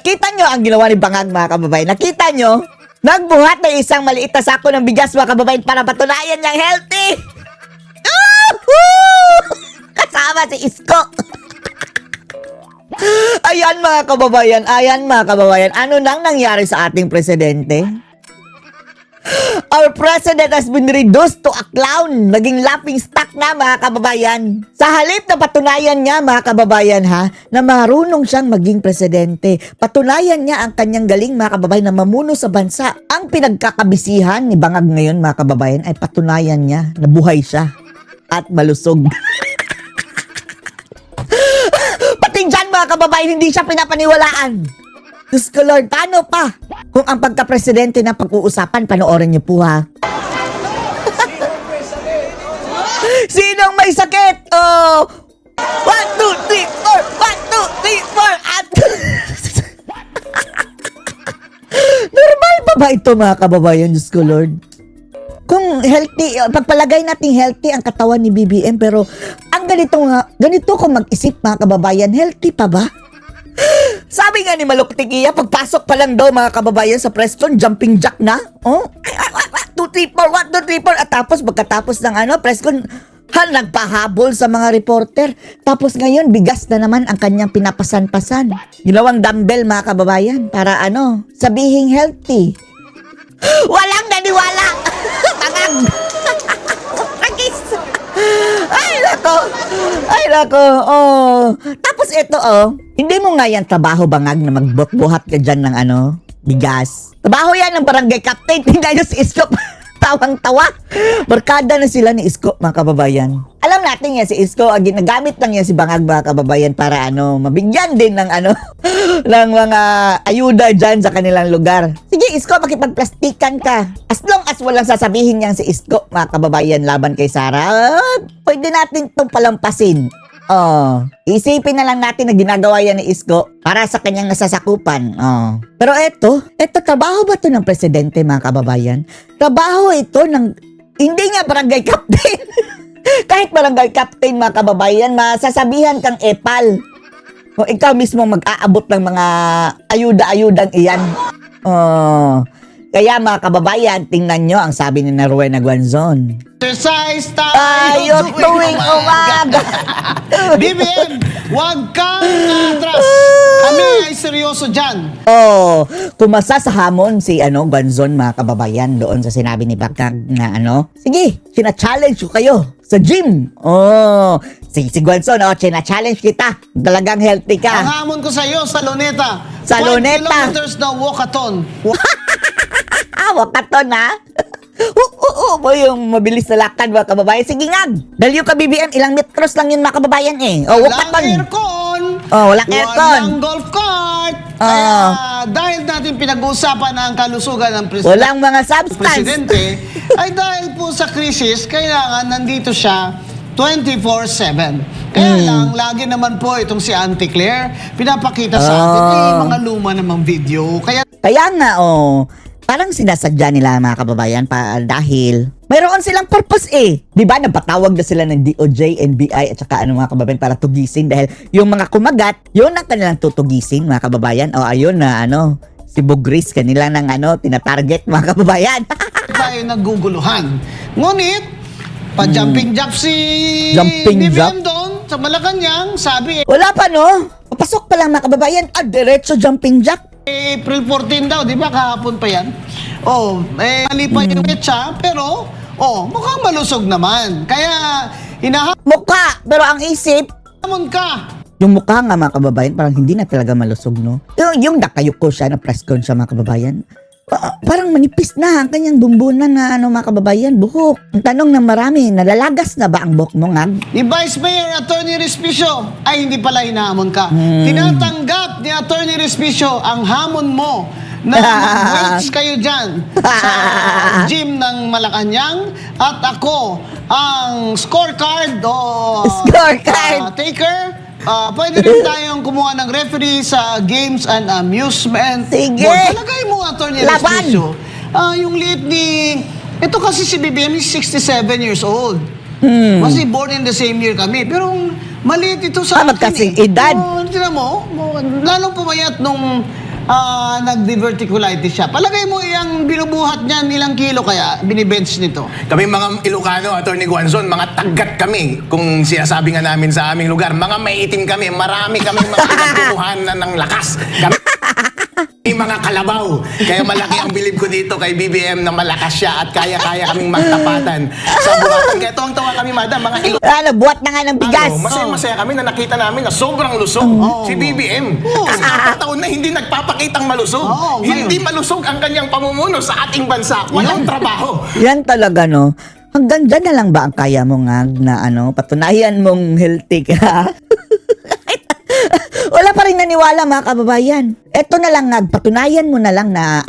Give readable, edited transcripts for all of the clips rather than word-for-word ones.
Nakita nyo ang ginawa ni Bangag, mga kababayan? Nakita nyo? Nagbuhat ng isang maliit na sako ng bigas, mga kababayan, para patunayan niyang healthy. Kasama si Isko. Ayan mga kababayan, ano nang nangyari sa ating presidente? Our president has been reduced to a clown. Naging laughing stock na, mga kababayan. Sa halip na patunayan niya, mga kababayan, na marunong siyang maging presidente. Patunayan niya ang kanyang galing, mga kababayan, na mamuno sa bansa. Ang pinagkakabisihan ni Bangag ngayon, mga kababayan, ay patunayan niya na buhay siya at malusog. Pati dyan, mga kababayan, hindi siya pinapaniwalaan. Diyos ko Lord, paano pa? Kung ang pagka-presidente na pag-uusapan, panoorin niyo po ha. Sinong may sakit? Oh! 1, 2, 3, 4! 1, 2, 3, 4! Normal pa ba ito, mga kababayan? Diyos ko Lord. Kung healthy, pagpalagay natin healthy ang katawan ni BBM, pero ang ganito kung mag-isip, mga kababayan, healthy pa ba? Sabi nga ni Maluk Tikia, pagpasok pa lang daw, mga kababayan, sa press con, jumping jack na. Oh? 1, 2, 3, 4, 1, 2, 3, 4. At tapos, pagkatapos ng press con, nagpahabol sa mga reporter. Tapos ngayon, bigas na naman ang kanyang pinapasan-pasan. Ginawang dumbbell, mga kababayan, para sabihing healthy. Walang naniwala! Bangag! Ay nako, oh. Tapos ito, hindi mo nga yan trabaho, Bangag, na magbuhat ka dyan ng bigas. Trabaho yan ng barangay captain. Tingnan nyo si Isko, tawang-tawa. Barkada na sila ni Isko, mga kababayan. Alam natin yan si Isko, ginagamit lang yan si Bangag, mga kababayan, para mabigyan din ng ng mga ayuda dyan sa kanilang lugar. Sige, Isko, makipagplastikan ka. As long as walang sasabihin niyang si Isko, mga kababayan, laban kay Sara, pwede natin itong palampasin. Isipin na lang natin na ginagawa yan ni Isko para sa kanyang nasasakupan. Pero eto, trabaho ba ito ng presidente, mga kababayan? Trabaho ito ng, hindi nga barangay captain. Kahit barangay captain, mga kababayan, masasabihan kang epal. O ikaw mismo mag-aabot ng mga ayuda-ayudang iyan. Kaya, mga kababayan, tingnan nyo ang sabi ni Rowena Guanzon. Exercise Tayo tuwing umaga. BBM, huwag kang atras. Kami ay seryoso dyan. Tumasa sa hamon si Guanzon, mga kababayan, doon sa sinabi ni Bangag na sige, sina-challenge ko kayo sa gym. Si Guanzon, sina-challenge kita. Talagang healthy ka. Ang hamon ko sa iyo sa Luneta. Sa Luneta. 5 kilometers na walkathon. Walkathon na? Yung mabilis na lakad, mga kababayan. Sige nga, dalyo ka BBM, ilang metros lang yun, mga kababayan Walang aircon. Walang aircon. Walang golf cart. Kaya dahil natin pinag-uusapan ang kalusugan ng walang mga substance. presidente, ay dahil po sa krisis, kailangan nandito siya 24/7. Kaya lang, lagi naman po itong si Auntie Claire, pinapakita sa atin, mga luma namang video. Kaya nga, parang sinasadya nila, mga kababayan, dahil mayroon silang purpose Di ba, napatawag na sila ng DOJ, NBI, at saka mga kababayan para tugisin dahil yung mga kumagat, yun ang kanilang tutugisin, mga kababayan. Ayun na, si Bugris, kanila ng tinatarget, mga kababayan. tayo naguguluhan. Ngunit, pa-jumping jack si Jumping jack? BBM doon sa Malacanang, sabi Wala pa, papasok pa lang, mga kababayan, diretso jumping jack. April 14 daw, di ba? Kahapon pa yan. Mali pa yung petsa, pero, mukhang malusog naman. Kaya, Mukha, pero ang isip, hinahamon ka. yung mukha nga, mga kababayan, parang hindi na talaga malusog, Yung nakayuko siya, na press con siya, mga kababayan. Parang manipis na ang kanyang bumbunan na mga kababayan, buhok. Ang tanong ng marami, nalalagas na ba ang buhok mo, Ngag? Ni Vice Mayor Attorney Respicio ay hindi pala hinahamon ka. Tinatanggap ni Attorney Respicio ang hamon mo na mag-weights kayo dyan sa gym ng Malacanang at ako ang scorecard taker. Pwede rin tayong kumuha ng referee sa games and amusement. Sige. Talagay mo, Attorney Laban. Respicio. Yung liit ni... Ito kasi si BBM is 67 years old. Kasi born in the same year kami. Pero maliit ito sa akin. Magkasing edad. Tignan mo, lalong pumayat nung nag-diverticulitis siya. Palagay mo iyang binubuhat niyan ilang kilo kaya binibench nito. Kami mga Ilocano, Atty. Guanzon, mga taggat kami. Kung sinasabi nga namin sa aming lugar, mga maiitim kami, marami kami mga pinagkukuhanan ng lakas. Kami mga kalabaw. Kaya malaki ang bilib ko dito kay BBM na malakas siya at kaya-kaya kaming magtapatan sa buhatan. Kaya tuwang-tuwa kami, madam, mga Ilocano. Ano, buhat na nga ng bigas. Masaya-masaya kami na nakita namin na sobrang lusog si BBM. Kasi taon na hindi nagpapakitang malusog. Oo, ngayon. Hindi malusog ang kanyang pamumuno sa ating bansa. Walang trabaho. Yan talaga, no? Hanggang dyan na lang ba ang kaya mo nga na patunayan mong healthy ka? Wala pa rin naniwala, mga kababayan. Eto na lang nga, patunayan mo na lang na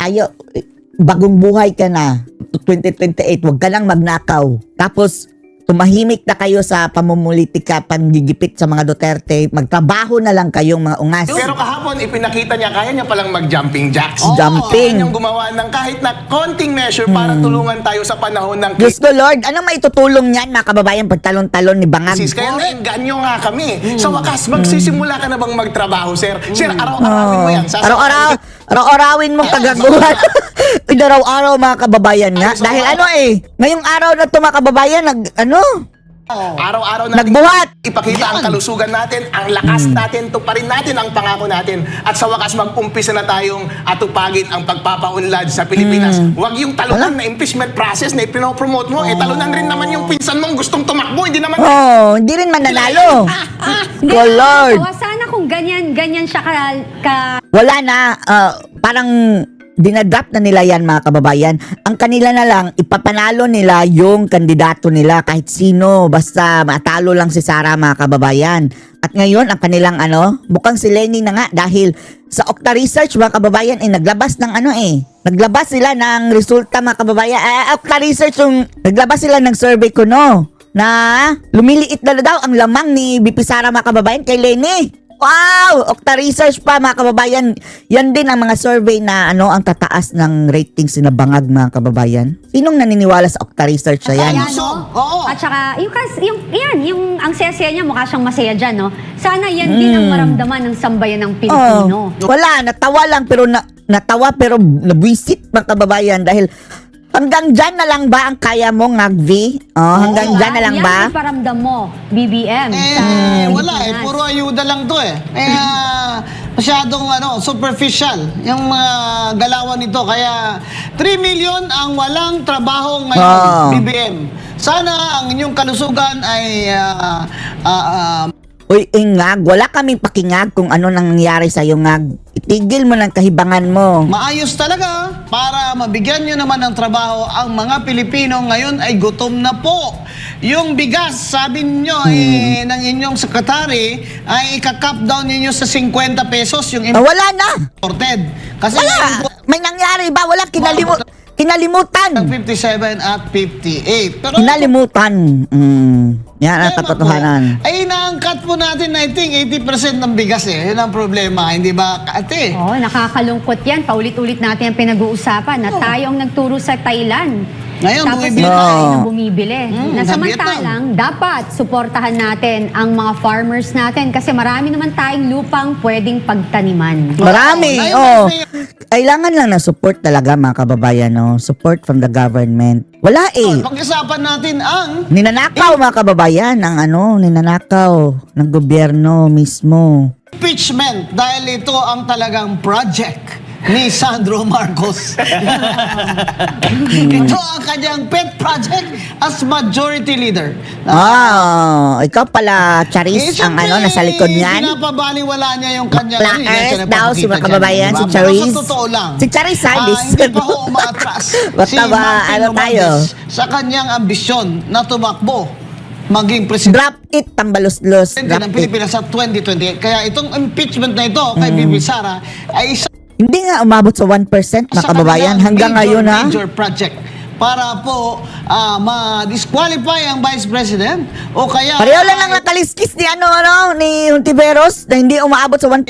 bagong buhay ka na. 2028, huwag ka lang magnakaw. Tapos, tumahimik na kayo sa pamumulitika, panggigipit sa mga Duterte. Magtrabaho na lang kayong mga ungas. Pero kahapon, ipinakita niya, kaya niya palang mag-jumping jacks. Jumping. Kaya niyang gumawa ng kahit na konting measure para tulungan tayo sa panahon ng Diyos ko, Lord, anong maitutulong niyan, mga kababayan, pagtalon-talon ni Bangag? crisis. Kaya nainganyo nga kami. Sa wakas, magsisimula ka na bang magtrabaho, sir? Sir, araw-arawin mo yan. Araw-arawin mong kagaguhan. Pinaraw-araw, mga kababayan nga. Ay, so, Dahil ngayong araw na ito, mga kababayan, Araw-araw natin Nagbuhat. ipakita ang kalusugan natin, ang lakas natin, tuparin natin ang pangako natin. At sa wakas, mag-umpisa na tayong atupagin ang pagpapaunlad sa Pilipinas. Huwag yung talunan na impeachment process na ipinopromote mo. Talunan rin naman yung pinsan mong gustong tumakbo. Hindi naman... hindi rin mananalo. Hindi, Oh, Lord. nakakatawa. Sana kung ganyan siya Wala na, parang dinadrop na nila yan, mga kababayan. Ang kanila na lang, ipapanalo nila yung kandidato nila kahit sino, basta matalo lang si Sara, mga kababayan. At ngayon, ang kanilang mukhang si Lenny na nga dahil sa Okta Research, mga kababayan, naglabas ng naglabas sila ng resulta, mga kababayan. Okta Research, naglabas sila ng survey ko, na lumiliit na daw ang lamang ni BP Sara, mga kababayan, kay Lenny. Wow! Okta Research pa, mga kababayan. Yan din ang mga survey na ang tataas ng ratings na Bangag, mga kababayan. Sinong naniniwala sa Okta Research na yan? Kaya, Oo. At saka, ang saya-saya niya, mukha siyang masaya dyan, no? Sana yan din ang maramdaman ng sambayan ng Pilipino. Wala, natawa lang pero natawa pero nabwisit, mga kababayan, dahil hanggang dyan na lang ba ang kaya mo, Ngagvi? Hanggang dyan na lang ba? Yan ang paramdam mo, BBM. sa Wala Pilipinas. puro ayuda lang to masyadong superficial yung mga galawan nito. Kaya 3 million ang walang trabaho ngayon, BBM. Sana ang inyong kalusugan ay Uy, Ngag, wala kaming pakingag kung ano nangyari sa'yo, Ngag. Itigil mo ng kahibangan mo. maayos talaga para mabigyan nyo naman ng trabaho ang mga Pilipino ngayon ay gutom na po. Yung bigas, sabi nyo ng inyong sekretary ay ika-cap down ninyo sa 50 pesos yung Wala na! imported. Kasi Wala! May nangyari ba? Wala, kinalimutan! 57 at 58. Pero Kinalimutan. Yan ang katotohanan. ay inaangkat po natin, I think, 80% ng bigas Yun ang problema, hindi ba, ate? Oo, nakakalungkot yan. Paulit-ulit natin ang pinag-uusapan na tayo ang nagturo sa Thailand. Ngayon, Tapos bumibili tayo tayo. na bumibili. Na sa samantalang, dapat suportahan natin ang mga farmers natin kasi marami naman tayong lupang pwedeng pagtaniman. Marami, Ngayon, Kailangan lang na support talaga, mga kababayan, Support from the government. Wala pag-isapan natin ang Ninanakaw, mga kababayan, ang ninanakaw ng gobyerno mismo. impeachment dahil ito ang talagang project ni Sandro Marcos. Ito ang kanyang pet project as majority leader. Ikaw pala, Charis, ang siyempre, nasa likod niyan. Pinapabaliwala niya yung kanyang... Plaers daw si mga kababayan, si Pero Charis. sa totoo lang, Si Charis, hindi pa ho umaatras si Basta ba, Martin tayo? Romualdez sa kanyang ambisyon na tumakbo maging presidente Drop it, tambalos-los. Drop ng it. Pilipinas sa 2028. Kaya itong impeachment na ito kay Bibi Sara ay isa Hindi nga umabot sa 1%, mga sa kakabayan. kanilang Hanggang ngayon, major project para po ma-disqualify ang Vice President o kaya Pareho lang ang nakaliskis ni ni Hontiveros na hindi umaabot sa 1%.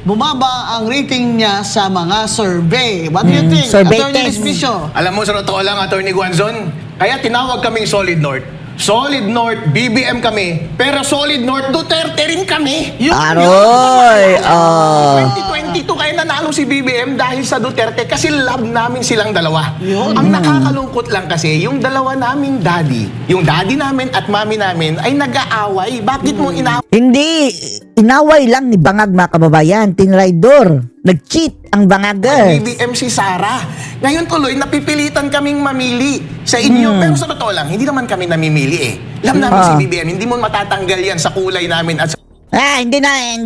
bumaba ang rating niya sa mga survey. What do you think? survey Attorney test. Respicio? Alam mo, sa totoo lang, Atty. Guanzon, kaya tinawag kaming Solid North. Solid North, BBM kami, pero Solid North, Duterte rin kami. Aroy! 2022 kaya nanalo si BBM dahil sa Duterte kasi love namin silang dalawa. Ang nakakalungkot lang kasi, yung dalawa naming daddy, yung daddy namin at mami namin ay nag-aaway. Bakit mo inaaway? Hindi, inaway lang ni Bangag mga kababayan, tinraidor. Nag-cheat ang Bangagas. BBM si Sara. Ngayon tuloy, napipilitan kaming mamili sa inyo. Pero sa totoo lang, hindi naman kami namimili eh. Love namin si BBM. Hindi mo matatanggal yan sa kulay namin at sa Hindi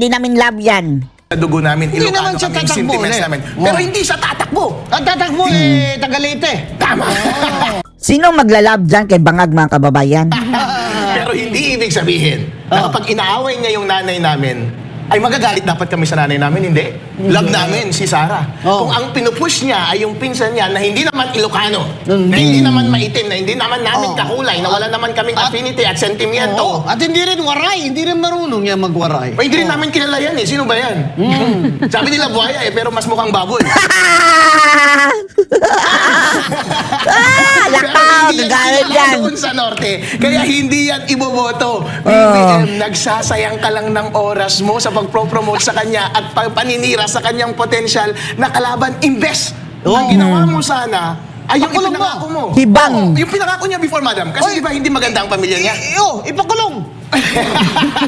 namin love yan. dugo namin. Hindi Ilocano naman siya kaming tatakbo sentiments ulit. namin. Pero hindi siya tatakbo. Ang tatakbo Tagalite. Tama. Sino maglalove dyan kay Bangag mga kababayan? Pero hindi ibig sabihin na kapag inaaway niya yung nanay namin, ay magagalit dapat kami sa nanay namin, hindi. Love namin si Sara. Oh. Kung ang pinupush niya ay yung pinsan niya na hindi naman Ilocano, na hindi naman maitim, na hindi naman namin kakulay, na wala naman kaming affinity at sentimiento. At hindi rin waray. Hindi rin marunong yan magwaray. Ay, hindi rin namin kilala yan eh. Sino ba yan? Sabi nila buhaya eh, pero mas mukhang baboy. Lakaw, Pero hindi gagalit kilala yan. doon sa norte. Kaya hindi yan iboboto. BBM, nagsasayang ka lang ng oras mo sa pagpropromote sa kanya at paninira sa kanyang potensyal na kalaban. Imbes, ang ginawa mo sana ay yung Pakulong mo. ipinangako mo. Hibang. Oo, yung pinangako niya before, madam. Kasi di ba hindi maganda ang pamilya niya? Ipakulong.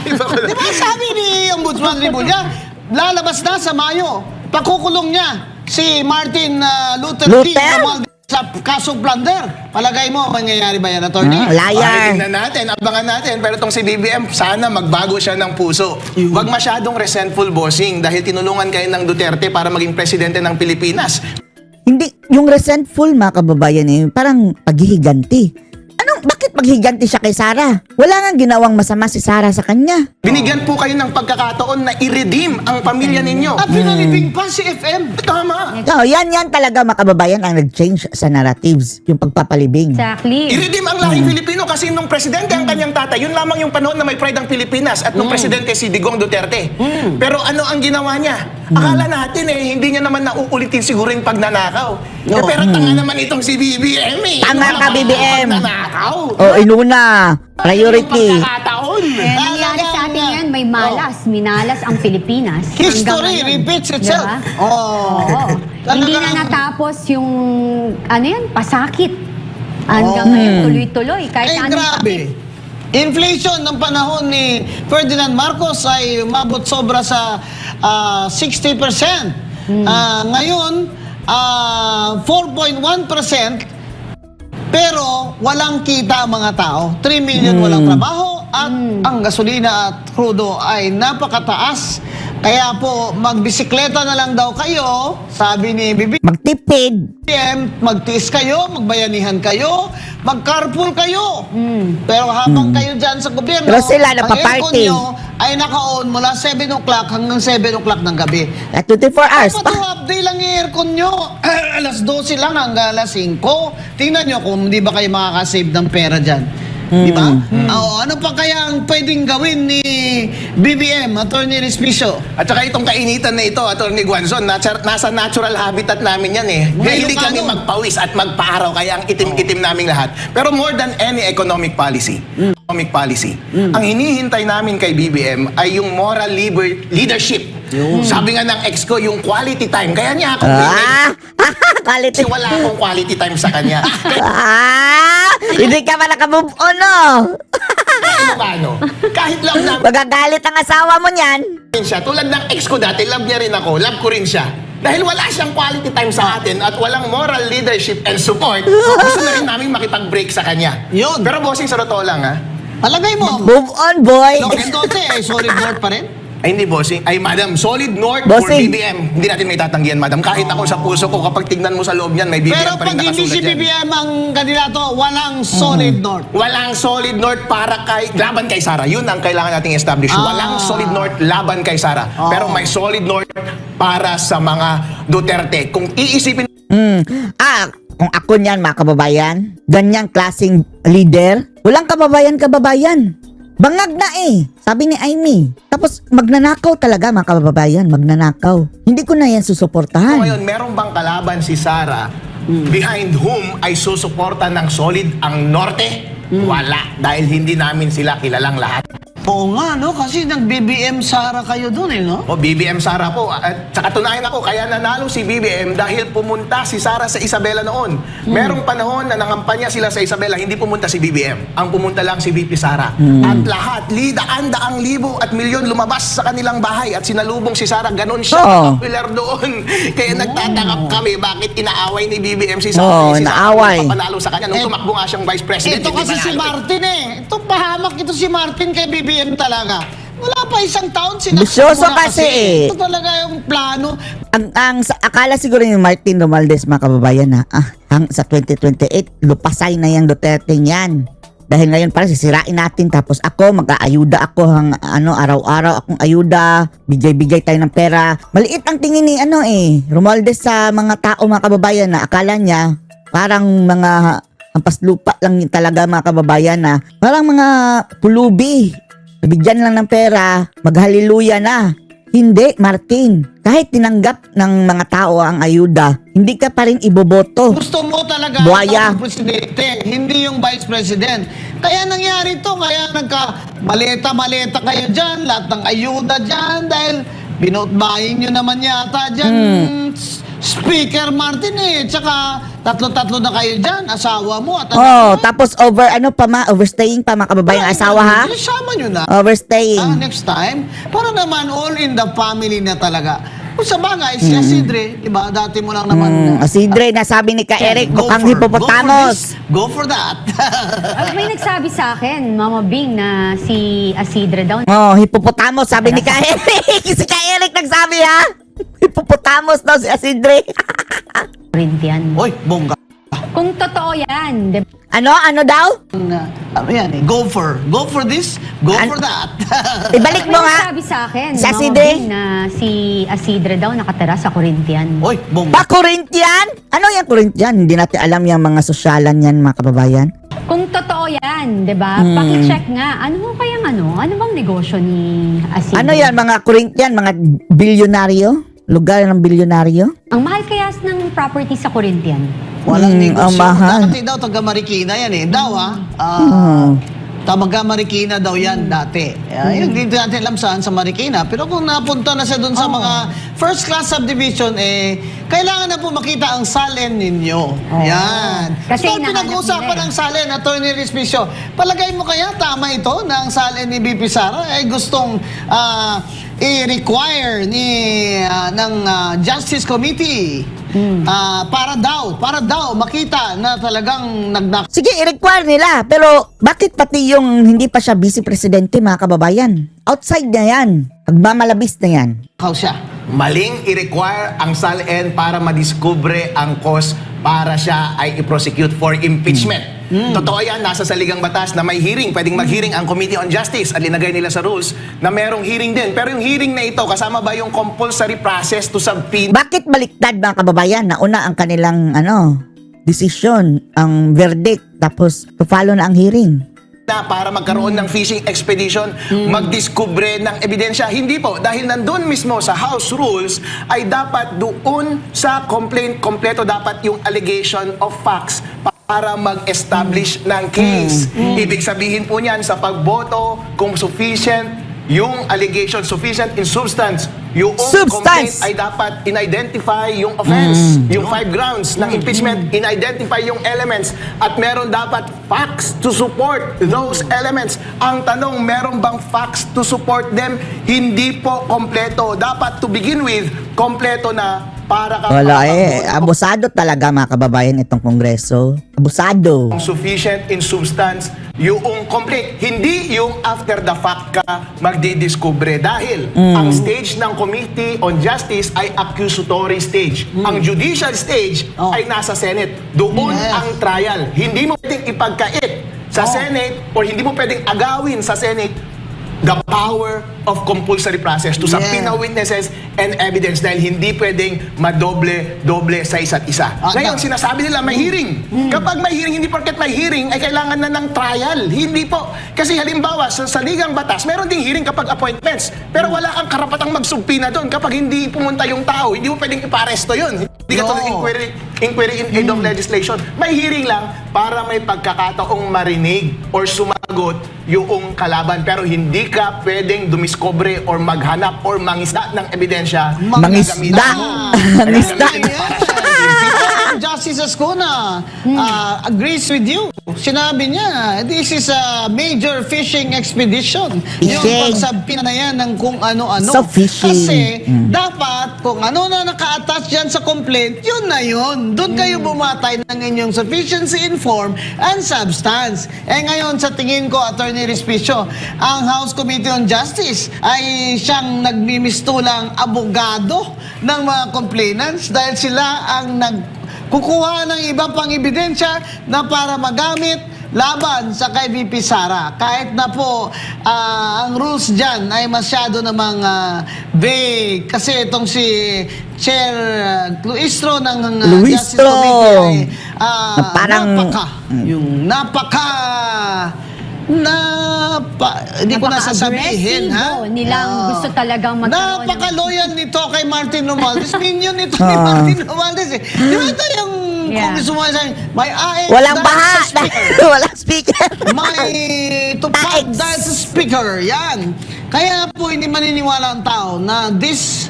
Di ba sabi ni Ombudsman Rimulya, lalabas na sa Mayo. Pakukulong niya si Martin Luther T. Luther? Romualdez sa kasong plunder. Palagay mo, mangyayari ba yan, attorney? Liar. Tingnan natin, abangan natin. Pero itong si BBM, sana magbago siya ng puso. Huwag masyadong resentful bossing dahil tinulungan kayo ng Duterte para maging presidente ng Pilipinas. Hindi, yung resentful mga kababayan parang paghihiganti. Bakit paghiganti siya kay Sara? Wala nga ginawang masama si Sara sa kanya. Binigyan po kayo ng pagkakataon na i-redeem ang pamilya ninyo. At pinalibing pa si FM. Tama. So, yan talaga mga kababayan ang nag-change sa narratives, yung pagpapalibing. Exactly. I-redeem ang lahing Pilipino kasi nung presidente ang kanyang tatay, yun lamang yung panahon na may pride ang Pilipinas at nung presidente si Digong Duterte. Pero ano ang ginawa niya? Akala natin hindi niya naman nauulitin siguro yung pagnanakaw. Pero tanga naman itong si BBM eh. Tanga ka, BBM. Pagnanakaw. Inuna, priority. Yung pagkakataon. Eh, nangyari sa atin yan, may malas, minalas ang Pilipinas. History Hanggang ngayon. repeats itself. Diba? Oh. Oo. Hindi na natapos yung, pasakit. Hanggang ngayon, tuloy-tuloy. Kahit Ay, anong grabe. Inflation ng panahon ni Ferdinand Marcos ay umabot sobra sa 60%. Ngayon, 4.1%. Pero walang kita ang mga tao. 3 million walang trabaho at ang gasolina at crudo ay napakataas. Kaya po, magbisikleta na lang daw kayo, sabi ni Magtipid. magtiis kayo, magbayanihan kayo, mag-carpool kayo. Pero habang kayo dyan sa gobyerno, Pero sila ang napaparty. aircon nyo ay naka-on mula 7 o'clock hanggang 7 o'clock ng gabi. At 24 hours Dapat pa. half day lang yung aircon nyo. Alas 12 lang hanggang alas 5. Tingnan nyo kung hindi ba kayo makakasave ng pera dyan. Di ba? Oo, ano pa kaya ang pwedeng gawin ni BBM, Attorney Respicio? At saka itong kainitan na ito, Atty. Guanzon, nasa natural habitat namin yan eh. Mga Kaya hindi Ilocano. kami magpawis at magpaaraw, kaya ang itim-itim naming lahat. Pero more than any economic policy, ang hinihintay namin kay BBM ay yung moral leadership. Sabi nga ng ex ko, yung quality time. Kaya niya ako Quality. kasi wala akong quality time sa kanya. Hindi ka pa nakamove on, no? Paano? Kahit love namin Magagalit ang asawa mo niyan. siya, tulad ng ex ko dati, love niya rin ako, love ko rin siya. Dahil wala siyang quality time sa atin at walang moral leadership and support, gusto na rin namin makipag-break sa kanya. Yun. Pero bossing, sa totoo lang ha, Palagay mo, Move on, boy. Lokendote ay solid north pa rin? ay hindi bossing, ay madam, solid north for Bossing. BBM. Hindi natin may tatanggihan, madam. Kahit ako sa puso ko, kapag tignan mo sa loob niyan, may BBM Pero pa rin pag hindi nakasulat si dyan. BBM ang kandidato, walang solid north. Walang solid north para laban kay Sara. Yun ang kailangan nating establish. Walang solid north laban kay Sara. Pero may solid north para sa mga Duterte. Kung iisipin Kung ako niyan, mga kababayan, ganyang klaseng leader, walang kababayan. Bangag na sabi ni Amy. Tapos magnanakaw talaga, mga kababayan, magnanakaw. Hindi ko na yan susuportahan. ngayon, meron bang kalaban si Sara behind whom ay susuporta ng solid ang Norte? Wala. Dahil hindi namin sila kilalang lahat. Oo nga, no? Kasi nag-BBM Sara kayo dun, eh, no? O BBM Sara po. At sa katunayan ako, kaya nanalo si BBM dahil pumunta si Sara sa Isabela noon. Merong panahon na nangampanya sila sa Isabela, hindi pumunta si BBM. Ang pumunta lang si VP Sara. At lahat, daang libo at milyon lumabas sa kanilang bahay at sinalubong si Sara. Ganon siya, popular doon. Kaya nagtatakap kami, bakit inaaway ni BBM si Sara? Si Sara inaaway. papanalo sa kanya nung tumakbo nga siyang Vice President. Ito hindi kasi si manalo. Martin, eh. Ito, pahamak ito si Martin kay BBM talaga. Wala pa isang taon, sinaksak Bisyoso mo na kasi, eh. Ito talaga yung plano. Akala siguro ni Martin Romualdez, mga kababayan, na sa 2028, lupasay na yung Duterte yan. Dahil ngayon parang sisirain natin, tapos ako, mag-aayuda ako araw-araw akong ayuda, bigay-bigay tayo ng pera. Maliit ang tingin ni Romualdez sa mga tao, mga kababayan, na akala niya parang mga hampas lupa lang yun talaga, mga kababayan, na parang mga pulubi. Bigyan lang ng pera, maghaliluya na. Hindi, Martin. Kahit tinanggap ng mga tao ang ayuda, hindi ka pa rin iboboto. Gusto mo talaga Buhaya. ang presidente, hindi yung vice president. Kaya nangyari to, kaya nagka-maleta kayo dyan, lahat ng ayuda dyan, dahil binotbahin nyo naman yata dyan, Speaker Martin, eh. Tsaka tatlo-tatlo na kayo dyan, asawa mo at Tapos overstaying pa, mga kababayan, asawa, ha? Sama nyo na. Overstaying. Next time, para naman all in the family na talaga. Kung sa bagay, si Isidre, diba, dati mo lang naman. Asidre, nasabi ni Ka Eric, Go mukhang for- hippopotamus. Go for that. May nagsabi sa akin, Mama Bing, na si Isidre daw. Hippopotamus, sabi ni Ka Eric. Si Ka Eric nagsabi, ha? Hippopotamus daw si Asidre. Corinthian. Oy, bongga. Kung totoo yan, di ba? Ano daw? Ano yan eh, go for this, go for that. Ibalik May mo nga. nagsabi sa akin, Si Mama Isidre? Bing, na si Isidre daw nakatira sa Corinthian. Oy, bongga. Pa Corinthian? Ano yung Corinthian? Hindi natin alam yung mga sosyalan yan, mga kababayan. Kung totoo yan, di ba? Paki-check nga, ano kayang ano bang negosyo ni Isidre? Ano yan, mga Corinthian? Mga bilyonaryo? Lugar ng bilyonaryo? Ang mahal kaya ng property sa Corinthian? Walang negosyo. ang mahal. Dati daw, taga Marikina yan eh. Daw taga Marikina daw yan dati. Hindi natin alam saan sa Marikina. Pero kung napunta na siya dun sa mga first class subdivision, kailangan na po makita ang salen ninyo. Yan. Kasi So, hinahanap pinag-uusapan nila eh. ng salen, Atty. Respicio. Palagay mo kaya tama ito na ang salen ni BP Sara ay gustong i-require ng Justice Committee para daw makita na talagang Sige, i-require nila. Pero bakit pati yung hindi pa siya vice presidente, mga kababayan? Outside na yan. Pagmamalabis na yan. nagnakaw siya. Maling i-require ang SALN para madiskubre ang cause para siya ay i-prosecute for impeachment. Totoo yan, nasa saligang batas na may hearing, pwedeng mag-hearing ang Committee on Justice at linagay nila sa rules na merong hearing din. Pero yung hearing na ito, kasama ba yung compulsory process to subpoena? Bakit baliktad, mga kababayan? Nauna ang kanilang decision, ang verdict, tapos to follow na ang hearing. Para magkaroon ng fishing expedition, magdiskubre ng ebidensya. Hindi po, dahil nandun mismo sa House Rules ay dapat doon sa complaint, kompleto dapat yung allegation of facts para mag-establish ng case. Ibig sabihin po niyan sa pagboto, kung sufficient yung allegation, sufficient in substance, yung complaint ay dapat in-identify yung offense, yung 5 grounds ng impeachment, in-identify yung elements, at meron dapat facts to support those elements. Ang tanong, meron bang facts to support them? Hindi po kompleto. Dapat to begin with, kompleto na para ka Wala abusado talaga, mga kababayan, itong kongreso. Abusado. Sufficient in substance yung complete, hindi yung after the fact ka magdidiskubre. Dahil ang stage ng Committee on Justice ay accusatory stage. Ang judicial stage ay nasa Senate. Doon ang trial. Hindi mo pwedeng ipagkait sa Senate or hindi mo pwedeng agawin sa Senate the power of compulsory process to subpoena witnesses and evidence dahil hindi pwedeng madoble-doble sa isa't isa. Ngayon, sinasabi nila may hearing. Kapag may hearing, hindi porket may hearing ay kailangan na ng trial. Hindi po. Kasi halimbawa, sa ligang batas, meron ding hearing kapag appointments. Pero wala kang karapatang magsubpina doon kapag hindi pumunta yung tao. Hindi mo pwedeng iparesto yun. Hindi ka tulad inquiry in aid of legislation. May hearing lang para may pagkakataong marinig or sumagot yung kalaban. Pero hindi ka pwedeng dumiskobre or maghanap or mangisda ng ebidensya. Mangisda. Mangisda. Justice Ascuna agrees with you. Sinabi niya, this is a major fishing expedition. Yung Fishing. pagsabi na yan ng kung ano-ano. So, fishing. Kasi dapat kung ano na naka-attach yan sa complaint, yun na yun. Doon kayo bumatay ng inyong sufficiency in form and substance. Ngayon, sa tingin ko, Attorney Respicio, ang House Committee on Justice ay siyang nagmimistulang abogado ng mga complainants dahil sila ang kukuha ng iba pang ebidensya na para magamit laban sa kay VP Sara. Kahit na po ang rules dyan ay masyado namang vague. Kasi itong si Chair Luistro ng Justice Luistro. Committee ay Parang- hindi ko nasasabihin, ha? Napaka-agresibo nilang gusto talagang magkaroon ng- Napaka-loyal nito kay Martin Romualdez. Minion ito ni Martin Romualdez eh. Di ba ito yung congresswoman sa may AX Walang dahil baha. sa speaker. Walang speaker. May tupak AX. dahil sa speaker. Yan. Kaya po hindi maniniwala ang tao na this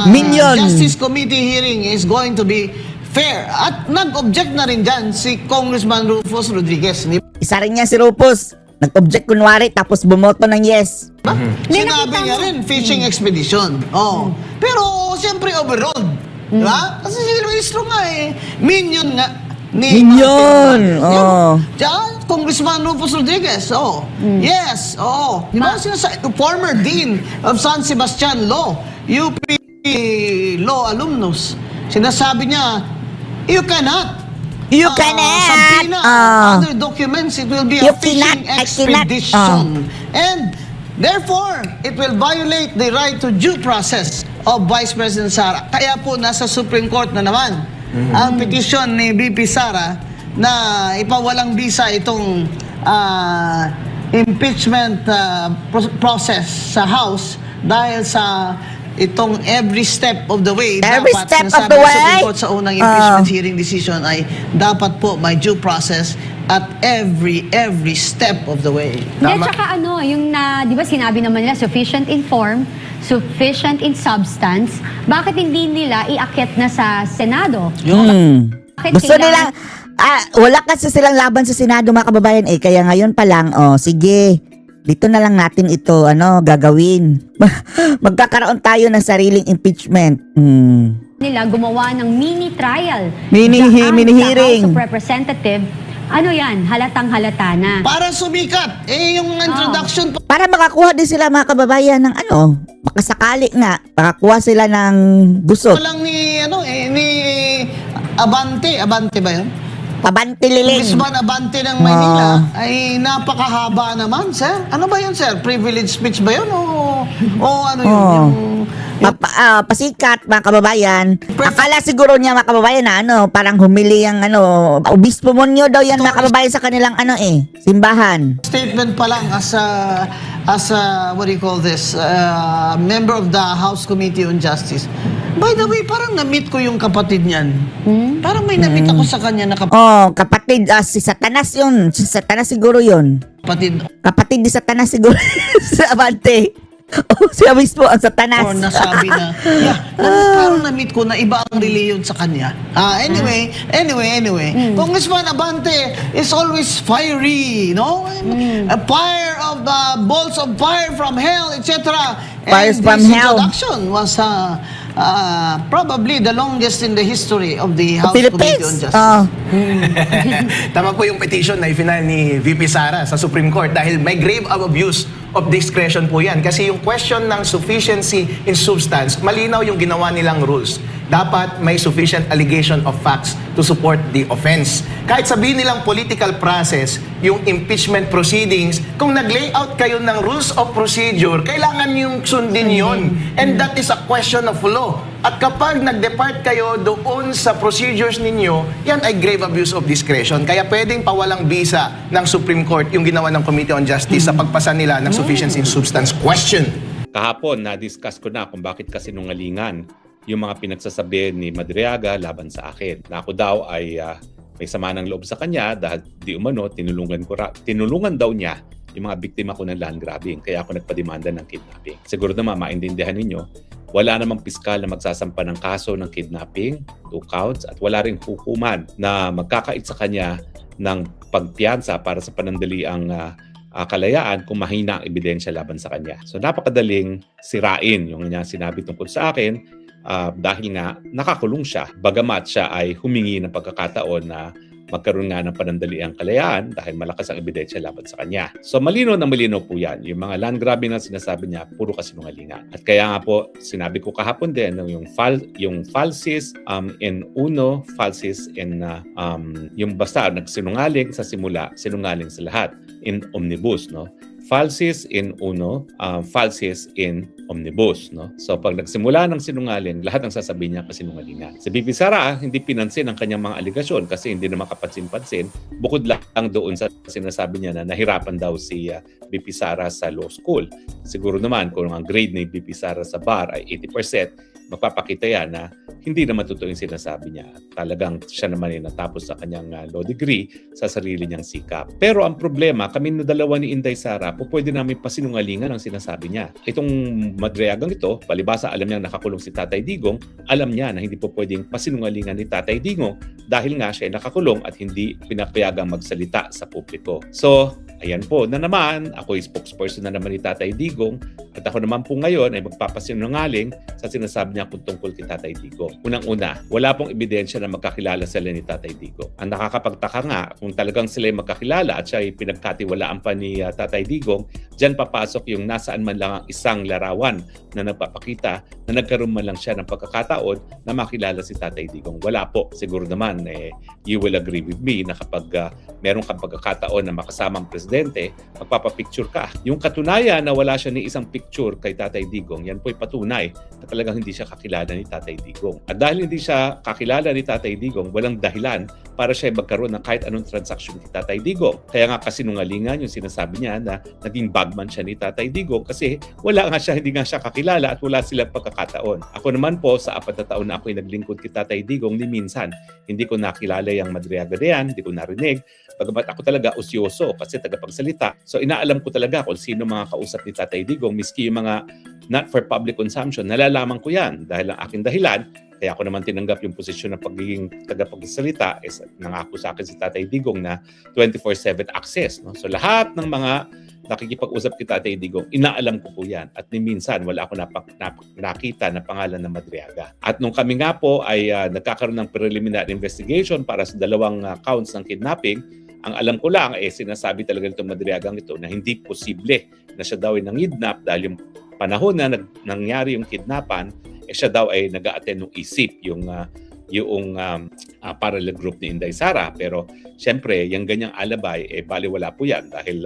Minion. Justice Committee hearing is going to be fair. At nag-object na rin dyan si Congressman Rufus Rodriguez. Isa rin niya si Rufus. Nag-object kunwari tapos bumoto ng yes. Sinabi niya rin, fishing expedition. Pero, siyempre, overruled. Diba? Kasi si Luistro nga eh. Minion nga. Ni Minion. Martin. Oh. Diyan, Congressman Rufus Rodriguez. Yes. Diba? Former Dean of San Sebastian Law. UP Law alumnus. Sinasabi niya, you cannot You cannot. subpoena other documents. It will be a You fishing cannot, I cannot. expedition. And therefore, it will violate the right to due process of Vice President Sara. Kaya po, nasa Supreme Court na naman ang petisyon ni VP Sara na ipawalang bisa itong impeachment process sa House dahil sa itong every step of the way. Every dapat, step of sinasabi the ng way? Supreme Court sa unang impeachment hearing decision ay dapat po may due process at every step of the way. Hindi, Tama. tsaka yung di ba sinabi naman nila, sufficient in form, sufficient in substance, bakit hindi nila iakyat na sa Senado? Bakit Gusto kailangan- nila, wala kasi silang laban sa Senado mga kababayan eh. Kaya ngayon pa lang, sige, dito na lang natin ito, gagawin. Magkakaroon tayo ng sariling impeachment. nila gumawa ng mini trial. Mini Daan sa hearing. House of Representative, halatang halata na. Para sumikat, yung introduction pa Para makakuha din sila mga kababayan ng makasakali nga, makakuha sila ng gusot. lang ni Abante ba yun? Pabante liling. Congressman Abante ng Maynila ay napakahaba naman, sir. Ano ba yun, sir? Privilege speech ba yun? O ano yun? Pasikat mga kababayan. Akala siguro niya mga kababayan na parang humili ang obispo monyo daw yan mga kababayan sa kanilang simbahan. Statement pa lang as a what do you call this? Member of the House Committee on Justice. By the way, parang na-meet ko yung kapatid niyan. Parang may na-meet ako sa kanya na Kapatid, si Satanas yun. Si Satanas siguro yun. kapatid. Kapatid ni Satanas siguro sa Abante. Siya mismo ang Satanas. Or nasabi na, parang na-meet ko na iba ang reliyon sa kanya. Anyway. Congressman Abante is always fiery, no? A fire of the bolts of fire from hell, etc. Fires from this hell. introduction was probably the longest in the history of the House Committee on Philippines. Justice. Tama po yung petition na ifinal ni VP Sara sa Supreme Court dahil may grave abuse of discretion po yan. Kasi yung question ng sufficiency in substance, malinaw yung ginawa nilang rules. dapat may sufficient allegation of facts to support the offense. Kahit sabihin nilang political process, yung impeachment proceedings, kung nag-layout kayo ng rules of procedure, kailangan yung sundin yon. And that is a question of law. At kapag nag-depart kayo doon sa procedures ninyo, yan ay grave abuse of discretion. Kaya pwedeng pawalang bisa ng Supreme Court yung ginawa ng Committee on Justice sa pagpasa nila ng sufficiency in substance question. Kahapon, na-discuss ko na kung bakit kasinungalingan yung mga pinagsasabi ni Madriaga laban sa akin. Na ako daw ay may sama ng loob sa kanya dahil di umano, tinulungan daw niya yung mga biktima ko ng land grabbing. Kaya ako nagpademanda ng kidnapping. Siguro naman maintindihan ninyo, wala namang piskal na magsasampa ng kaso ng kidnapping, 2 counts, at wala ring hukuman na magkakait sa kanya ng pagpiyansa para sa panandaliang kalayaan kung mahina ang ebidensya laban sa kanya. So napakadaling sirain yung niya sinabi tungkol sa akin dahil nga nakakulong siya. Bagamat siya ay humingi ng pagkakataon na magkaroon nga ng panandaliang kalayaan dahil malakas ang ebidensya laban sa kanya. So malino na malino po yan. Yung mga land grabbing na sinasabi niya, puro kasinungalingan. At kaya nga po, sinabi ko kahapon din, yung falsis in uno, falsis in yung basta nagsinungaling sa simula, sinungaling sa lahat in omnibus, no? Falsis in uno, falsis in omnibus, no? So pag nagsimula ng sinungaling, lahat ng sasabihin niya kasinungalingan. Si BP Sara, hindi pinansin ang kanyang mga aligasyon kasi hindi naman kapansin-pansin. Bukod lang doon sa sinasabi niya na nahirapan daw si BP Sara sa law school. Siguro naman kung ang grade ni BP Sara sa bar ay 80%, magpapakita yan na hindi naman totoo yung sinasabi niya. Talagang siya naman ay natapos sa kanyang law degree sa sarili niyang sikap. Pero ang problema, kami na dalawa ni Inday Sara, pwede namin pasinungalingan ang sinasabi niya. Itong Madriagang ito, palibasa alam niya nakakulong si Tatay Digong, alam niya na hindi po pwedeng pasinungalingan ni Tatay Digong dahil nga siya ay nakakulong at hindi pinapayagang magsalita sa publiko. So, ayan po na naman, ako ay spokesperson na naman ni Tatay Digong at ako naman po ngayon ay magpapasinungaling sa sinasabi niya kung tungkol kay Tatay Digong. Unang-una, wala pong ebidensya na magkakilala sila ni Tatay Digong. Ang nakakapagtaka nga, kung talagang sila ay magkakilala at siya ay pinagkatiwalaan pa ni Tatay Digong, diyan papasok yung nasaan man lang ang isang larawan na nagpapakita na nagkaroon man lang siya ng pagkakataon na makilala si Tatay Digong. Wala po. Siguro naman, you will agree with me na kapag meron kang pagkakataon na makasamang presidente, magpapapicture ka. Yung katunayan na wala siya ni isang picture kay Tatay Digong, yan po'y patunay na talagang hindi siya kakilala ni Tatay Digong. At dahil hindi siya kakilala ni Tatay Digong, walang dahilan para siya magkaroon ng kahit anong transaksyon ni Tatay Digong. Kaya nga kasinungalingan yung sinasabi niya na naging bagman siya ni Tatay Digong kasi hindi nga siya kakilala at wala silang pagkakataon. Ako naman po, sa 4 na taon na ako'y naglingkod kay Tatay Digong, ni minsan, hindi ko nakilala yung Madriaga na yan, hindi ko narinig. Bagamat ako talaga usyoso kasi tagapagsalita. So inaalam ko talaga kung sino mga kausap ni Tatay Digong, miski yung mga not for public consumption, nalalaman ko yan dahil ang aking dahilan. Kaya ako naman tinanggap yung posisyon ng pagiging tagapagsalita is nangako sa akin si Tatay Digong na 24/7 access. No? So lahat ng mga nakikipag-usap kay Tatay Digong, inaalam ko po yan. At ni minsan, wala ako nakita na pangalan ng Madriaga. At nung kami nga po ay nagkakaroon ng preliminary investigation para sa 2 counts ng kidnapping, ang alam ko lang, sinasabi talaga nitong Madriagang ito na hindi posible na siya daw ay nangidnap dahil yung panahon na nangyari yung kidnapan, siya daw ay nag-a-attend ng ISIP, yung parallel group ni Inday Sara. Pero siyempre, yung ganyang alabay, baliwala po yan dahil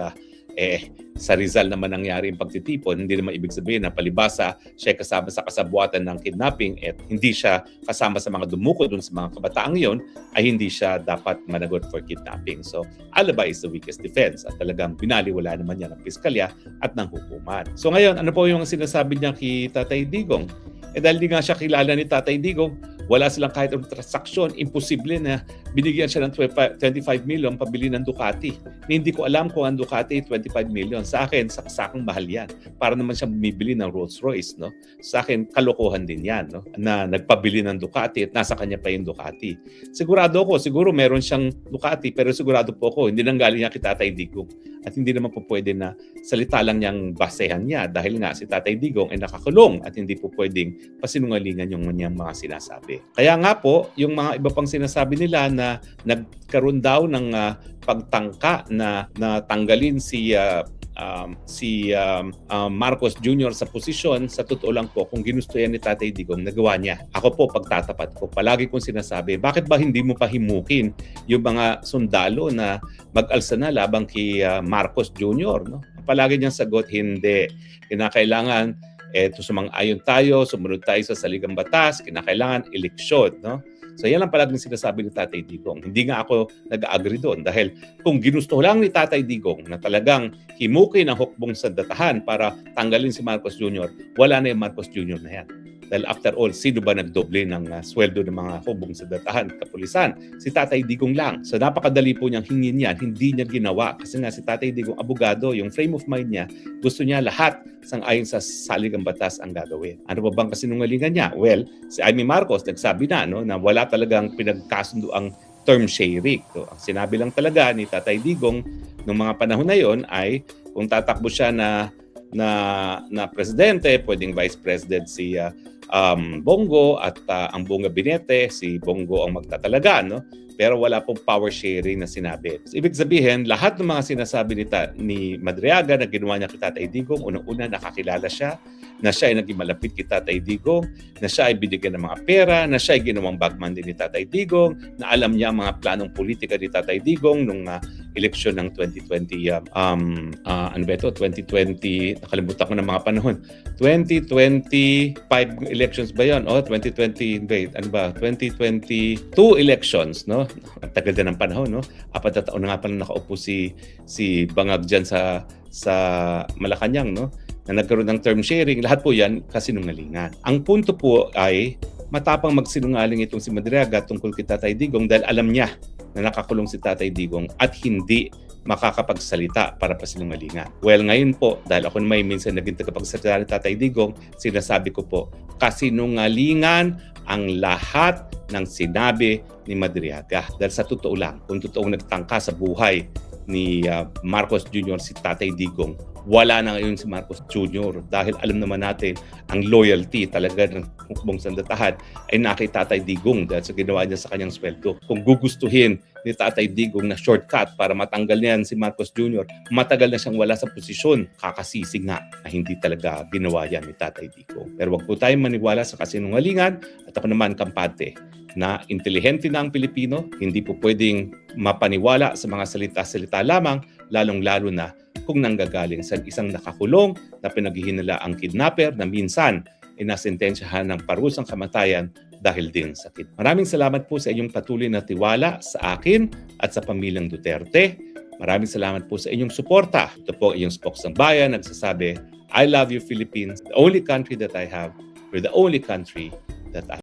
sa Rizal naman nangyari yung pagtitipon, hindi naman ibig sabihin na palibasa siya kasama sa kasabuatan ng kidnapping at hindi siya kasama sa mga dumuko dun sa mga kabataang yon, ay hindi siya dapat managot for kidnapping. So, alibi is the weakest defense at talagang binaliwala naman niya ng piskalya at ng hukuman. So ngayon, ano po yung sinasabi niya kay Tatay Digong? Dahil di nga siya kilala ni Tatay Digong, wala silang kahit anong transaksyon, imposible na binigyan siya ng 25 million pabili ng Ducati. Hindi ko alam kung ang Ducati 25 million. Sa akin, saksakang mahal yan. Para naman siya bumibili ng Rolls Royce. No? Sa akin, kalokohan din yan. No? Na nagpabili ng Ducati at nasa kanya pa yung Ducati. Siguro meron siyang Ducati, pero sigurado po ako, hindi nang galing niya kay Tatay Digong. At hindi naman po pwede na salita lang niyang basehan niya dahil nga si Tatay Digong ay nakakulong at hindi po pwedeng pasinungalingan yung niyang mga sinasabi. Kaya nga po, yung mga iba pang sinasabi nila na nagkaroon daw ng pagtangka na tanggalin si Marcos Jr. sa posisyon, sa totoo lang po, kung ginusto yan ni Tatay Digong, nagawa niya. Ako po, pagtatapat ko, palagi kong sinasabi, bakit ba hindi mo pahimukin yung mga sundalo na mag-alsa na labang kay Marcos Jr.? No? Palagi niyang sagot, hindi. Kinakailangan, sumang-ayon tayo, sumunod tayo sa saligang batas, kinakailangan eleksyon. No? So yan ang palaging sinasabi ni Tatay Digong. Hindi nga ako nag-agree doon dahil kung ginusto lang ni Tatay Digong na talagang himukin ang hukbong sandatahan para tanggalin si Marcos Jr., wala na yung Marcos Jr. na yan. Dahil after all, sino ba nagdoble ng sweldo ng mga hukbong sandatahan, kapulisan? Si Tatay Digong lang. So napakadali po niyang hingin yan, hindi niya ginawa. Kasi nga si Tatay Digong, abogado, yung frame of mind niya, gusto niya lahat sang-ayon sa saligang batas ang gagawin. Ano ba bang kasinungalingan niya? Well, si Amy Marcos nagsabi na na wala talagang pinagkasundo ang term sharing. So, ang sinabi lang talaga ni Tatay Digong noong mga panahon na yon ay kung tatakbo siya na presidente, pwedeng vice president si Bongo at ang buong gabinete, si Bongo ang magtatalaga, no? Pero wala pong power sharing na sinabi. So, ibig sabihin, lahat ng mga sinasabi ni Madriaga na ginawa niya kay Tatay Digong, unang-una nakakilala siya, na siya ay naging malapit kay Tatay Digong, na siya ay binigyan ng mga pera, na siya ay ginawang bagman din ni Tatay Digong, na alam niya ang mga planong politika ni Tatay Digong nung eleksyon ng 2020, 2020, nakalimutan ko ng mga panahon, 2025 elections ba yun? 2020, wait, 2022 elections, no? Ang tagal din ng panahon, no? 4 na taon na nga pala nakaupo si Bangag dyan sa Malacanang, no? Na nagkaroon ng term sharing, lahat po yan kasinungalingan. Ang punto po ay matapang magsinungaling itong si Madriaga tungkol kay Tatay Digong dahil alam niya na nakakulong si Tatay Digong at hindi makakapagsalita para pasinungalingan. Well, ngayon po, dahil ako may minsan naging tagapagsalita ni Tatay Digong, sinasabi ko po, kasinungalingan ang lahat ng sinabi ni Madriaga. Dahil sa totoo lang, kung totoong nagtangka sa buhay ni Marcos Jr. si Tatay Digong, wala na ngayon si Marcos Jr. dahil alam naman natin ang loyalty talaga ng hukbong sandatahan ay nakay Tatay Digong dahil sa ginawa niya sa kanyang sweldo. Kung gugustuhin ni Tatay Digong na shortcut para matanggal niyan si Marcos Jr., matagal na siyang wala sa posisyon. Kakasisi nga na hindi talaga ginawa yan ni Tatay Digong. Pero wag po tayong maniwala sa kasinungalingan at ako naman kampante na intelihente na ang Pilipino, hindi po pwedeng mapaniwala sa mga salita-salita lamang, lalong-lalo na kung nanggagaling sa isang nakakulong na pinaghihinala ang kidnapper na minsan inasentensyahan ng parusang kamatayan dahil din sa sakit. Maraming salamat po sa inyong patuloy na tiwala sa akin at sa pamilyang Duterte. Maraming salamat po sa inyong suporta. Ito po iyong Spokesang Bayan nagsasabi, I love you Philippines, the only country that I have, we're the only country that I